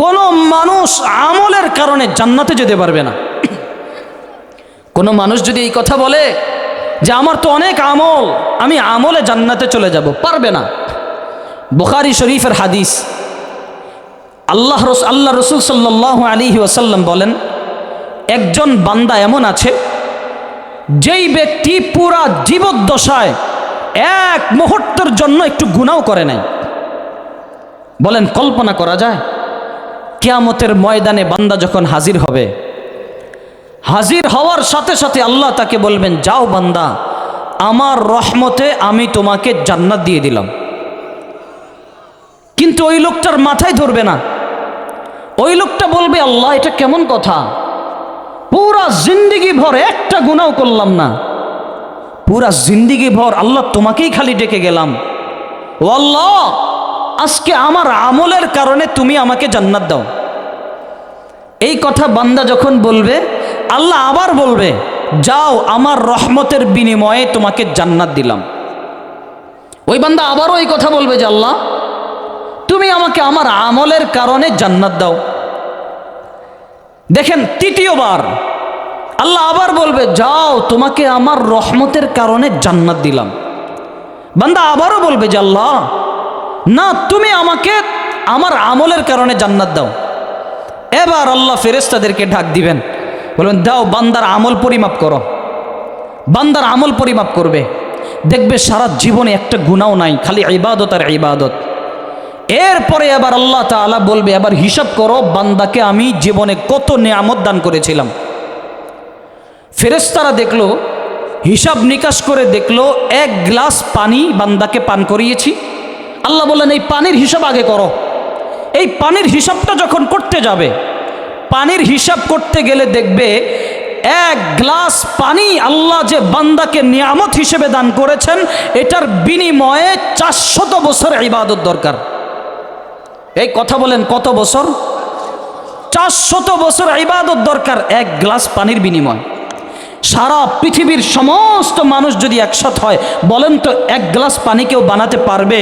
কোনো মানুষ আমলের কারণে জান্নাতে যেতে পারবে না। কোনো মানুষ যদি এই কথা বলে যে আমার তো অনেক আমল, আমি আমলে জান্নাতে চলে যাব, পারবে না। বুখারী শরীফের হাদিস, আল্লাহ রসুল সাল্লাল্লাহু আলাইহি ওয়াসাল্লাম বলেন, একজন বান্দা এমন আছে যেই ব্যক্তি পুরা জীবদ্দশায় এক মুহূর্তের জন্য একটু গুনাহ করে নাই। বলেন কল্পনা করা যায়? কিয়ামতের ময়দানে বান্দা যখন হাজির হবে, হাজির হওয়ার সাথে সাথে আল্লাহ তাকে বলবেন, যাও বান্দা, আমার রহমতে আমি তোমাকে জান্নাত দিয়ে দিলাম। কিন্তু ওই লোকটার মাথায় ধরবে না। ওই লোকটা বলবে, আল্লাহ এটা কেমন কথা, পুরা জিন্দিগি ভর একটা গুনাহ করলাম না, পুরা জিন্দিগি ভর আল্লাহ তোমাকেই খালি ডেকে গেলাম, ও আল্লাহ আজকে আমার আমলের কারণে তুমি আমাকে জান্নাত দাও। এই কথা বান্দা যখন বলবে, আল্লাহ আবার বলবে, যাও আমার রহমতের বিনিময়ে তোমাকে জান্নাত দিলাম। ওই বান্দা আবারও এই কথা বলবে যে আল্লাহ তুমি আমাকে আমার আমলের কারণে জান্নাত দাও। দেখেন তৃতীয়বার আল্লাহ আবার বলবে, যাও তোমাকে আমার রহমতের কারণে জান্নাত দিলাম। বান্দা আবারও বলবে যে আল্লাহ না, তুমি আমাকে আমার আমলের কারণে জান্নাত দাও। এবার আল্লাহ ফেরেশতাদেরকে ডাক দিবেন, বলবেন দাও বান্দার আমল পরিমাপ করো। বান্দার আমল পরিমাপ করবে, দেখবে সারা জীবনে একটা গুনাহ নাই, খালি ইবাদত আর ইবাদত। এরপরে এবার আল্লাহ তাআলা বলবে, এবার হিসাব করো বান্দাকে আমি জীবনে কত নেয়ামত দান করেছিলাম। ফেরেশতারা দেখলো, হিসাব নিকাশ করে দেখলো, এক গ্লাস পানি বান্দাকে পান করিয়েছি। আল্লাহ বললেন এই পানির হিসাব আগে করো। এই পানির হিসাবটা যখন করতে যাবে, পানির হিসাব করতে গেলে দেখবে এক গ্লাস পানি আল্লাহ যে বান্দাকে নিয়ামত হিসেবে দান করেছেন, এটার বিনিময়ে 400 বছর ইবাদত দরকার। এই কথা বলেন কত বছর? 400 বছর ইবাদত দরকার এক গ্লাস পানির বিনিময়। সারা পৃথিবীর সমস্ত মানুষ যদি একসাথে হয়, বলেন তো এক গ্লাস পানি কেউ বানাতে পারবে?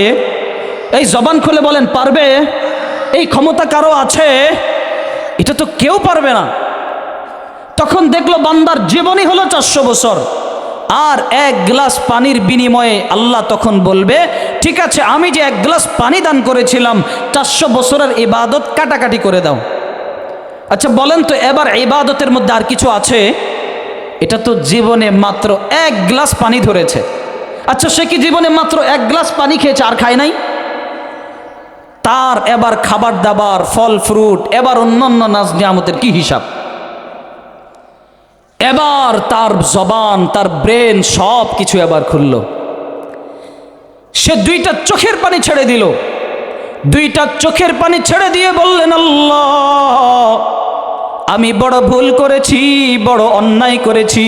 এই জবান খুলে বলেন পারবে? এই ক্ষমতা কারো আছে? এটা তো কেউ পারবে না। তখন দেখলো বান্দার জীবনই হলো 400 বছর, আর এক গ্লাস পানির বিনিময়ে আল্লাহ তখন বলবে, ঠিক আছে আমি যে এক গ্লাস পানি দান করেছিলাম, 400 বছরের ইবাদত কাটাকাটি করে দাও। আচ্ছা বলেন তো এবার ইবাদতের মধ্যে আর কিছু আছে? এটা তো জীবনে মাত্র এক গ্লাস পানি ধরেছে। আচ্ছা সে কি জীবনে মাত্র এক গ্লাস পানি খেয়েছে আর খায় নাই? তার এবার খাবার দাবার, ফল ফ্রুট, এবার অন্যান্য নাজ নিয়ামতের কি হিসাব? এবার তার জবান, তার ব্রেন সব কিছু এবার খুলল। সে দুইটা চোখের পানি ছেড়ে দিল। দুইটা চোখের পানি ছেড়ে দিয়ে বললেন, আল্লাহ আমি বড় ভুল করেছি, বড় অন্যায় করেছি।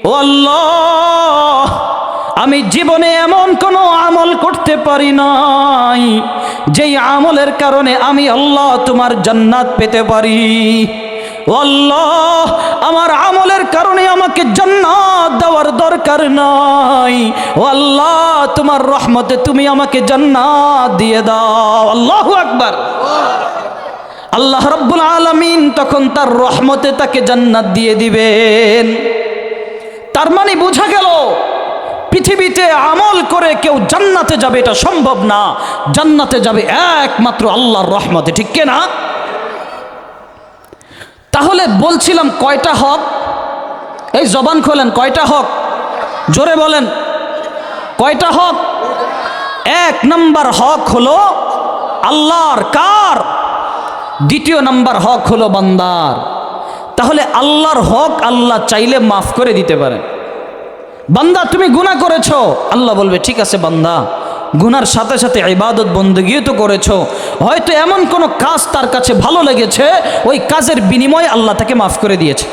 ও আল্লাহ আমি জীবনে এমন কোনো আমল করতে পারি নাই যেই আমলের কারণে আমি আল্লাহ তোমার জান্নাত পেতে পারি। ও আল্লাহ আমার আমলের কারণে আমাকে জান্নাত দেওয়ার দরকার নাই। ও আল্লাহ তোমার রহমতে তুমি আমাকে জান্নাত দিয়ে দাও। আল্লাহু আকবার। আল্লাহ রাব্বুল আলামিন তখন তার রহমতে তাকে জান্নাত দিয়ে দিবেন। তার মানে বোঝা গেল পৃথিবীতে আমল করে কেউ জান্নাতে যাবে এটা সম্ভব না। জান্নাতে যাবে একমাত্র আল্লাহর রহমতে, ঠিক কিনা? তাহলে বলছিলাম কয়টা হক? এই জবান খোলেন, কয়টা হক? জোরে বলেন কয়টা হক? এক নাম্বার হক হলো আল্লাহর। কার? দ্বিতীয় নাম্বার হক হলো বান্দার। তাহলে আল্লাহর হক আল্লাহ চাইলে মাফ করে দিতে পারে। বান্দা তুমি গুনাহ করেছো, আল্লাহ বলবে ঠিক আছে বান্দা, গুনার সাথে সাথে ইবাদত বন্দেগীও তো করেছো, হয়তো এমন কোনো কাজ তার কাছে ভালো লেগেছে, ওই কাজের বিনিময়ে আল্লাহ তাকে মাফ করে দিয়েছে।